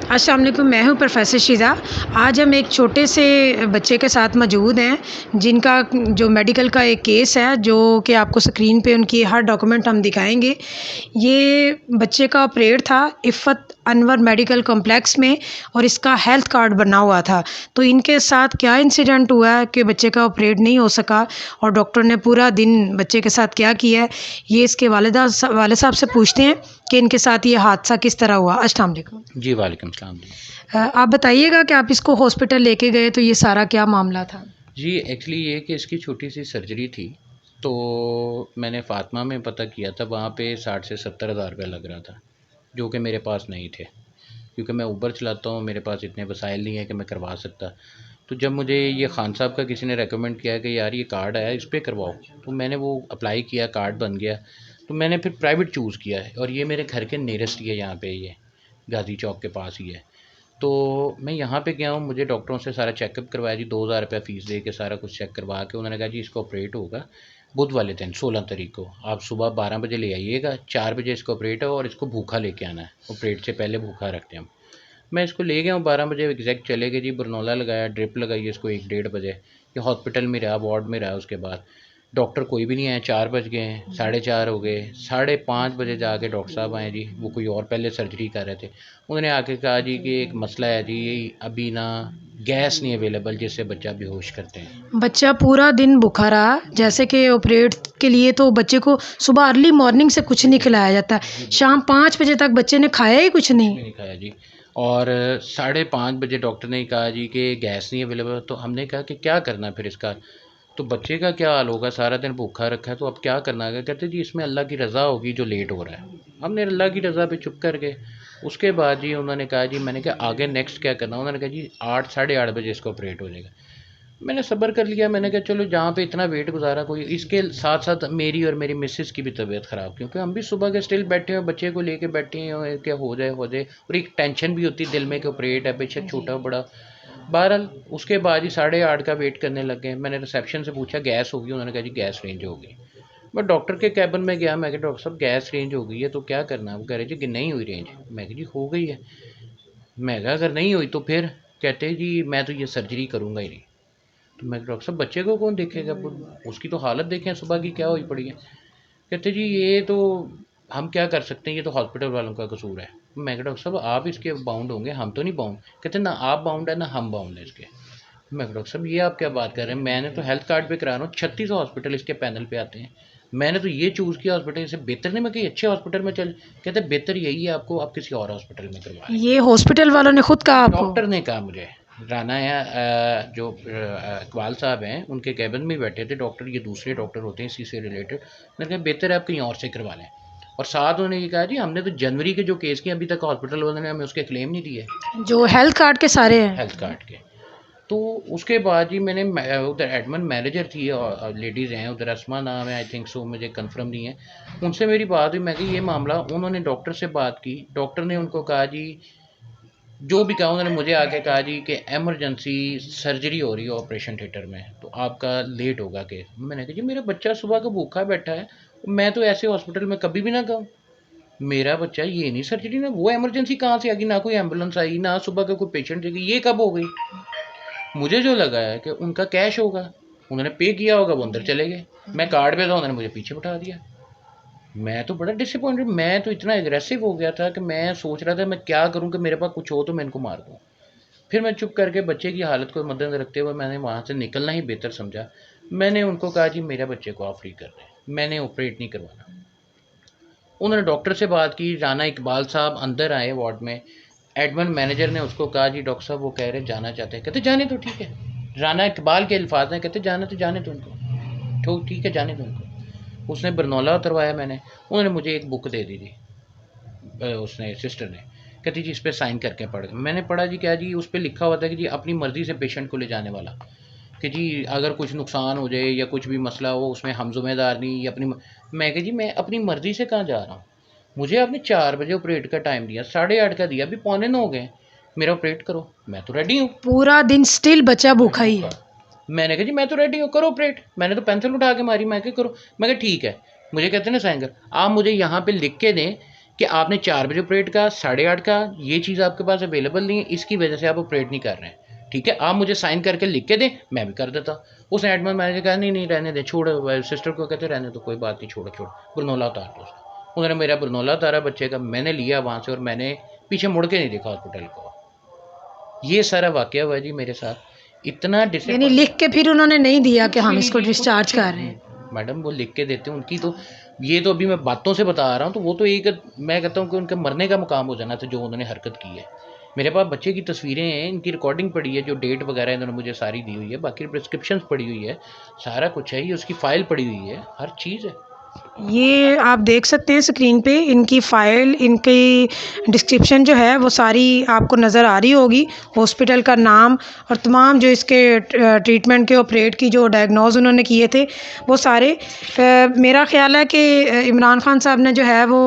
अस्सलाम वालेकुम, मैं हूँ प्रोफ़ेसर शीज़ा। आज हम एक छोटे से बच्चे के साथ मौजूद हैं, जिनका जो मेडिकल का एक केस है, जो कि आपको स्क्रीन पे उनकी हर डॉक्यूमेंट हम दिखाएँगे। ये बच्चे का ऑपरेट था इफ़्फ़त अनवर मेडिकल कॉम्प्लेक्स में और इसका हेल्थ कार्ड बना हुआ था। तो इनके साथ क्या इंसिडेंट हुआ है कि बच्चे का ऑपरेट नहीं हो सका और डॉक्टर ने पूरा दिन बच्चे के साथ क्या किया है, ये इसके वालिद साहब से पूछते हैं कि इनके साथ ये हादसा किस तरह हुआ। अस्सलाम वालेकुम। जी, वालेकुम सलाम जी। आप बताइएगा कि आप इसको हॉस्पिटल लेके गए तो ये सारा क्या मामला था? जी, एक्चुअली ये कि इसकी छोटी-सी सर्जरी थी, तो मैंने फ़ातिमा में पता किया था, वहाँ पे 60 से 70 हज़ार रुपया लग रहा था, जो कि मेरे पास नहीं थे, क्योंकि मैं ऊबर चलाता हूँ, मेरे पास इतने वसाइल नहीं है कि मैं करवा सकता। तो जब मुझे ये ख़ान साहब का किसी ने रिकमेंड किया कि यार ये कार्ड आया है, इस पे करवाओ, तो मैंने वो अप्लाई किया, कार्ड बन गया। तो मैंने फिर प्राइवेट चूज़ किया है और ये मेरे घर के नियरेस्ट ही है, यहाँ पे ये गाज़ी चौक के पास ही है। तो मैं यहाँ पे गया हूँ, मुझे डॉक्टरों से सारा चेकअप करवाया जी, 2000 रुपया फ़ीस दे के सारा कुछ चेक करवा के उन्होंने कहा जी इसका ऑपरेट होगा बुध वाले दिन 16 तारीख को, आप सुबह 12 बजे ले आइएगा, 4 बजे इसका ऑपरेट है और इसको भूखा लेके आना है, ऑपरेट से पहले भूखा रखते हैं हम। मैं इसको ले गया हूँ, 12 बजे एग्जैक्ट चले गए जी, बरनौला लगाया, ड्रिप लगाई इसको 1 डेढ़ बजे, ये हॉस्पिटल में रहा, वार्ड में रहा। उसके बाद डॉक्टर कोई भी नहीं आया, 4 बज गए हैं, 4:30 हो गए, 5:30 बजे जाके डॉक्टर साहब आए जी, वो कोई और पहले सर्जरी कर रहे थे। उन्होंने आके कहा जी कि एक मसला है जी, अभी ना गैस नहीं अवेलेबल जिससे बच्चा बेहोश करते हैं। बच्चा पूरा दिन भूखा रहा, जैसे कि ऑपरेट के लिए तो बच्चे को सुबह अर्ली मॉर्निंग से कुछ नहीं खिलाया जाता। शाम 5 बजे तक बच्चे ने खाया ही कुछ नहीं। नहीं खाया जी। और 5:30 बजे डॉक्टर ने कहा जी कि गैस नहीं अवेलेबल, तो हमने कहा कि क्या करना है फिर इसका, तो बच्चे का क्या हाल होगा, सारा दिन भूखा रखा है, तो अब क्या करना है? कहते जी इसमें अल्लाह की रज़ा होगी जो लेट हो रहा है। हमने अल्लाह की रज़ा पे चुप कर गए। उसके बाद जी उन्होंने कहा जी, मैंने कहा आगे नेक्स्ट क्या करना? उन्होंने कहा जी 8 साढ़े 8 बजे इसका ऑपरेट हो जाएगा। मैंने सब्र कर लिया, मैंने कहा चलो जहाँ पे इतना वेट गुजारा, कोई इसके साथ साथ मेरी और मेरी मिसेस की भी तबीयत ख़राब, क्योंकि हम भी सुबह के स्टिल बैठे हैं, बच्चे को लेके बैठे हैं कि हो जाए हो जाए, और एक टेंशन भी होती है दिल में कि ऑपरेट है, बेशक छोटा बड़ा। बहरहाल उसके बाद ही 8:30 का वेट करने लग गए। मैंने रिसेप्शन से पूछा गैस होगी, उन्होंने कहा जी गैस रेंज होगी। मैं डॉक्टर के कैबिन में गया, मैं कहा डॉक्टर साहब गैस रेंज हो गई है तो क्या करना है? वो कह रहे जी कि नहीं हुई रेंज। मैं कहा जी हो गई है। मैं कहा अगर नहीं हुई तो फिर? कहते जी मैं तो ये सर्जरी करूँगा ही नहीं। तो मैं डॉक्टर साहब बच्चे को कौन देखेगा? उसकी तो हालत देखें सुबह की क्या हुई पड़ी है। कहते जी ये तो हम क्या कर सकते हैं, ये तो हॉस्पिटल वालों का कसूर है। मैं कहा डॉक्टर साहब आप इसके बाउंड होंगे, हम तो नहीं बाउंड। कहते ना आप बाउंड है ना हम बाउंड है इसके। मैं कहा डॉक्टर साहब ये आप क्या बात कर रहे हैं, मैंने तो हेल्थ कार्ड पे करा रहा हूँ, 36 हॉस्पिटल इसके पैनल पे आते हैं, मैंने तो ये चूज़ किया हॉस्पिटल, इससे बेहतर नहीं मैं कहीं अच्छे हॉस्पिटल में चल। कहते बेहतर यही है आपको, आप किसी और हॉस्पिटल में करवा लें। ये हॉस्पिटल वालों ने खुद कहा आपको? डॉक्टर ने कहा मुझे, राना या जो इकबाल साहब हैं उनके कैबिन में बैठे थे डॉक्टर, ये दूसरे डॉक्टर होते हैं इसी से रिलेटेड। मैंने कहा बेहतर है आप कहीं और से करवा लें। और साथ उन्होंने ये कहा जी हमने तो जनवरी के जो केस किए अभी तक हॉस्पिटल वालों ने हमें उसके क्लेम नहीं दिए, जो हेल्थ कार्ड के सारे हैं। हेल्थ कार्ड के। तो उसके बाद जी मैंने उधर एडमिन मैनेजर थी और लेडीज़ हैं उधर, असमा नाम है आई थिंक सो, मुझे कंफर्म नहीं है। उनसे मेरी बात हुई, मैं कि ये मामला, उन्होंने डॉक्टर से बात की, डॉक्टर ने उनको कहा जी जो भी कहा, उन्होंने मुझे आके कहा जी कि एमरजेंसी सर्जरी हो रही है ऑपरेशन थिएटर में, तो आपका लेट होगा केस। मैंने कहा जी मेरा बच्चा सुबह का भूखा बैठा है, मैं तो ऐसे हॉस्पिटल में कभी भी ना कहूँ, मेरा बच्चा ये नहीं सर्जरी ना, वो एमरजेंसी कहाँ से आ गई, ना कोई एम्बुलेंस आई, ना सुबह का कोई पेशेंट जगी, ये कब हो गई? मुझे जो लगा है कि उनका कैश होगा, उन्होंने पे किया होगा, वो अंदर चले गए, मैं कार्ड पे था, उन्होंने मुझे पीछे बिठा दिया। मैं तो बड़ा डिसअपॉइंटेड, मैं तो इतना एग्रेसिव हो गया था कि मैं सोच रहा था मैं क्या करूं कि मेरे पास कुछ हो तो मैं इनको मार दूं। फिर मैं चुप करके बच्चे की हालत को मद्देनजर रखते हुए मैंने वहाँ से निकलना ही बेहतर समझा। मैंने उनको कहा जी मेरे बच्चे को आप फ्री कर दें, मैंने ऑपरेट नहीं करवाना। उन्होंने डॉक्टर से बात की, राना इकबाल साहब अंदर आए वार्ड में, एडमिन मैनेजर ने उसको कहा जी डॉक्टर साहब वो कह रहे जाना चाहते हैं। कहते जाने तो ठीक है, राना इकबाल के अल्फाज हैं, कहते जाना तो जाने दो उनको, तो ठीक है जाने दो उनको। उसने बरनौला उतरवाया, मैंने, उन्होंने मुझे एक बुक दे दी थी, उसने सिस्टर ने, कहती जी इस पर साइन करके पढ़। मैंने पढ़ा जी क्या जी, उस पर लिखा हुआ था कि जी अपनी मर्ज़ी से पेशेंट को ले जाने वाला, कि जी अगर कुछ नुकसान हो जाए या कुछ भी मसला हो उसमें हम ज़िम्मेदार नहीं, या अपनी मैं कहा जी मैं अपनी मर्ज़ी से कहाँ जा रहा हूँ, मुझे आपने 4 बजे ऑपरेट का टाइम दिया, 8:30 का दिया, अभी 8:45 हो गए, मेरा ऑपरेट करो, मैं तो रेडी हूँ। पूरा दिन स्टिल बच्चा भूखा ही है। मैंने कहा जी मैं तो रेडी हूँ, करो ऑपरेट। मैंने तो पेंसिल उठा के मारी, मैं क्या करूँ, मैं कहा ठीक है। मुझे कहते हैं ना साइन कर, आप मुझे यहाँ पे लिख के दें कि आपने 4 बजे ऑपरेट का, 8:30 का, ये चीज़ आपके पास अवेलेबल नहीं है, इसकी वजह से आप ऑपरेट नहीं कर रहे हैं। ठीक है, आप मुझे साइन करके लिख के दें, मैं भी कर देता। उसने एडमिन मैनेजर कहा नहीं नहीं रहने दे, छोड़, सिस्टर को कहते रहने तो कोई बात नहीं, छोड़ो छोड़ो, बरनौला उतार दो उसका। उन्होंने मेरा बरनौला उतारा बच्चे का, मैंने लिया वहाँ से और मैंने पीछे मुड़ के नहीं देखा हॉस्पिटल को। ये सारा वाकया हुआ जी मेरे साथ। इतना यानी डिसअपॉइंट लिख के फिर उन्होंने नहीं दिया कि कुछ भी हम नहीं इसको जी, डिस्चार्ज कुछ कर रहे हैं। मैडम वो लिख के देते हैं उनकी तो, ये तो अभी मैं बातों से बता रहा हूँ, तो वो तो एक, मैं कहता हूँ कि उनके मरने का मुकाम हो जाना था जो उन्होंने हरकत की है। मेरे पास बच्चे की तस्वीरें हैं, इनकी रिकॉर्डिंग पड़ी है, जो डेट वगैरह इन्होंने मुझे सारी दी हुई है, बाकी प्रिस्क्रिप्शन पड़ी हुई है, सारा कुछ है, ये उसकी फ़ाइल पड़ी हुई है, हर चीज़ है। ये आप देख सकते हैं स्क्रीन पे इनकी फ़ाइल, इनकी डिस्क्रिप्शन जो है वो सारी आपको नज़र आ रही होगी। हॉस्पिटल का नाम और तमाम जो इसके ट्रीटमेंट के ऑपरेट की जो डायग्नोज उन्होंने किए थे वो सारे। मेरा ख़्याल है कि इमरान खान साहब ने जो है वो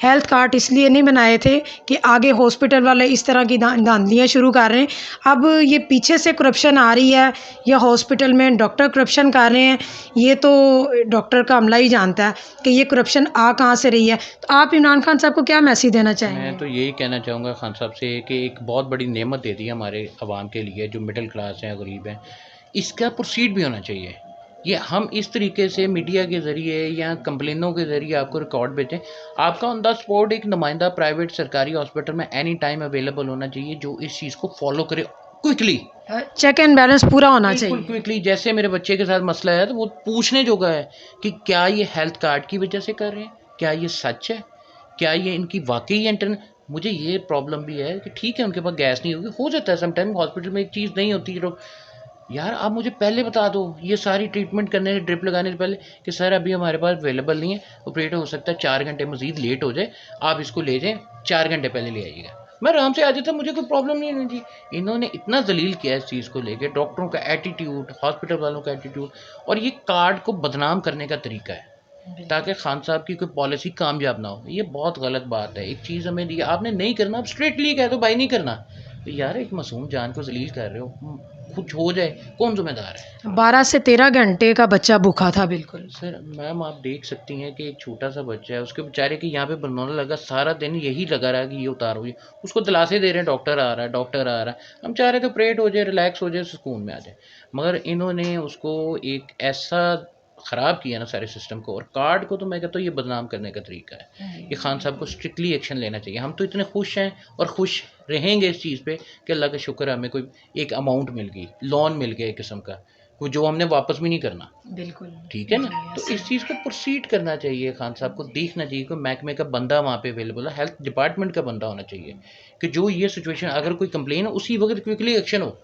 हेल्थ कार्ड इसलिए नहीं बनाए थे कि आगे हॉस्पिटल वाले इस तरह की धांधलियाँ शुरू कर रहे हैं। अब ये पीछे से करप्शन आ रही है या हॉस्पिटल में डॉक्टर करप्शन कर रहे हैं, ये तो डॉक्टर का अमला ही जानता है कि ये करप्शन आ कहाँ से रही है। तो आप इमरान खान साहब को क्या मैसेज देना चाहेंगे? मैं तो यही कहना चाहूँगा खान साहब से कि एक बहुत बड़ी नेमत दे दी है हमारे अवाम के लिए, जो मिडिल क्लास हैं, गरीब हैं, इसका प्रोसीड भी होना चाहिए। ये हम इस तरीके से मीडिया के ज़रिए या कंप्लेनों के ज़रिए आपको रिकॉर्ड भेजें, आपका ऑन द स्पॉट एक नुमाइंदा प्राइवेट सरकारी हॉस्पिटल में एनी टाइम अवेलेबल होना चाहिए, जो इस चीज़ को फॉलो करे क्विकली। चेक एंड बैलेंस पूरा होना बिल्कुल चाहिए। क्विकली, जैसे मेरे बच्चे के साथ मसला है तो वो पूछने जोगा है कि क्या ये हेल्थ कार्ड की वजह से कर रहे हैं, क्या ये सच है, क्या ये इनकी वाकई इंटरन। मुझे ये प्रॉब्लम भी है कि ठीक है उनके पास गैस नहीं होगी, हो जाता है समटाइम हॉस्पिटल में एक चीज़ नहीं होती, जो यार आप मुझे पहले बता दो, ये सारी ट्रीटमेंट करने से, ड्रिप लगाने से पहले कि सर अभी हमारे पास अवेलेबल नहीं है, ऑपरेटर हो सकता है 4 घंटे मज़ीद लेट हो जाए, आप इसको ले जाएँ, 4 घंटे पहले ले आइएगा, मैं आराम से आ जाता, मुझे कोई प्रॉब्लम नहीं है जी। इन्होंने इतना ज़लील किया इस चीज़ को लेके, डॉक्टरों का एटीट्यूड, हॉस्पिटल वालों का एटीट्यूड, और ये कार्ड को बदनाम करने का तरीका है ताकि खान साहब की कोई पॉलिसी कामयाब ना हो। ये बहुत गलत बात है। एक चीज़ हमें दी, आपने नहीं करना, आप स्ट्रेटली कह दो भाई नहीं करना। तो यार एक मासूम जान को जलील कर रहे हो, कुछ हो जाए कौन जिम्मेदार है? 12 से 13 घंटे का बच्चा भूखा था बिल्कुल। सर मैम आप देख सकती हैं कि एक छोटा सा बच्चा है, उसके बेचारे के यहाँ पे बरनौला लगा, सारा दिन यही लगा रहा कि ये उतारो, ये उसको दिलासे दे रहे हैं, डॉक्टर आ रहा है, डॉक्टर आ रहा है। हम चाह रहे थे ऑपरेट हो जाए, रिलैक्स हो जाए, सुकून में आ जाए, मगर इन्होंने उसको एक ऐसा ख़राब किया ना सारे सिस्टम को, और कार्ड को तो मैं कहता हूँ ये बदनाम करने का तरीका है। ये खान साहब को स्ट्रिक्टली एक्शन लेना चाहिए। हम तो इतने खुश हैं और खुश रहेंगे इस चीज़ पे कि अल्लाह का शुक्र है हमें कोई एक अमाउंट मिल गई, लोन मिल गया एक किस्म का, वो जो हमने वापस भी नहीं करना। बिल्कुल ठीक है ना, तो इस चीज़ को प्रोसीड करना चाहिए। खान साहब को देखना चाहिए कि महकमे का बंदा वहाँ पे अवेलेबल है, हेल्थ डिपार्टमेंट का बंदा होना चाहिए कि जो ये सिचुएशन, अगर कोई कंप्लेन हो उसी वक्त क्विकली एक्शन हो,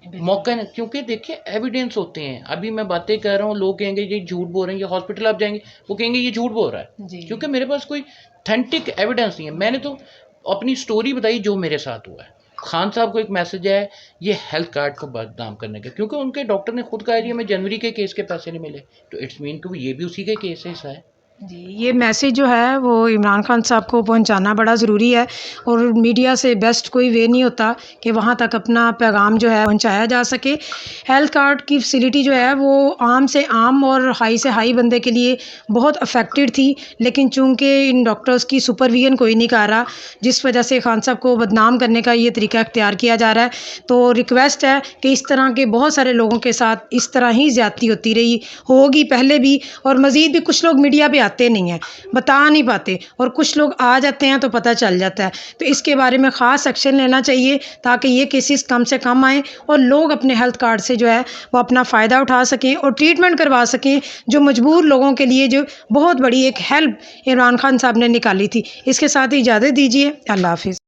मौका नहीं। क्योंकि देखिए एविडेंस होते हैं, अभी मैं बातें कर रहा हूँ, लोग कहेंगे ये झूठ बोल रहे हैं, ये हॉस्पिटल आप जाएंगे वो कहेंगे ये झूठ बोल रहा है, क्योंकि मेरे पास कोई ऑथेंटिक एविडेंस नहीं है। मैंने तो अपनी स्टोरी बताई जो मेरे साथ हुआ है। खान साहब को एक मैसेज है ये हेल्थ कार्ड को बदनाम करने का, क्योंकि उनके डॉक्टर ने खुद कहा है हमें जनवरी के केस के पैसे नहीं मिले, तो इट्स मीन कि ये भी उसी के केस है, हिस्सा है। जी, ये मैसेज जो है वो इमरान खान साहब को पहुंचाना बड़ा ज़रूरी है, और मीडिया से बेस्ट कोई वे नहीं होता कि वहाँ तक अपना पैगाम जो है पहुंचाया जा सके। हेल्थ कार्ड की फैसिलिटी जो है वो आम से आम और हाई से हाई बंदे के लिए बहुत अफेक्टेड थी, लेकिन चूंकि इन डॉक्टर्स की सुपरविजन कोई नहीं कर रहा, जिस वजह से खान साहब को बदनाम करने का ये तरीका इख्तियार किया जा रहा है। तो रिक्वेस्ट है कि इस तरह के बहुत सारे लोगों के साथ इस तरह ही ज़्यादती होती रही होगी पहले भी, और मज़ीद भी। कुछ लोग मीडिया पे आते नहीं हैं, बता नहीं पाते, और कुछ लोग आ जाते हैं तो पता चल जाता है। तो इसके बारे में ख़ास एक्शन लेना चाहिए ताकि ये केसेस कम से कम आएँ और लोग अपने हेल्थ कार्ड से जो है वो अपना फ़ायदा उठा सकें और ट्रीटमेंट करवा सकें, जो मजबूर लोगों के लिए जो बहुत बड़ी एक हेल्प इमरान खान साहब ने निकाली थी। इसके साथ ही इजाज़त दीजिए, अल्लाह हाफ़िज़।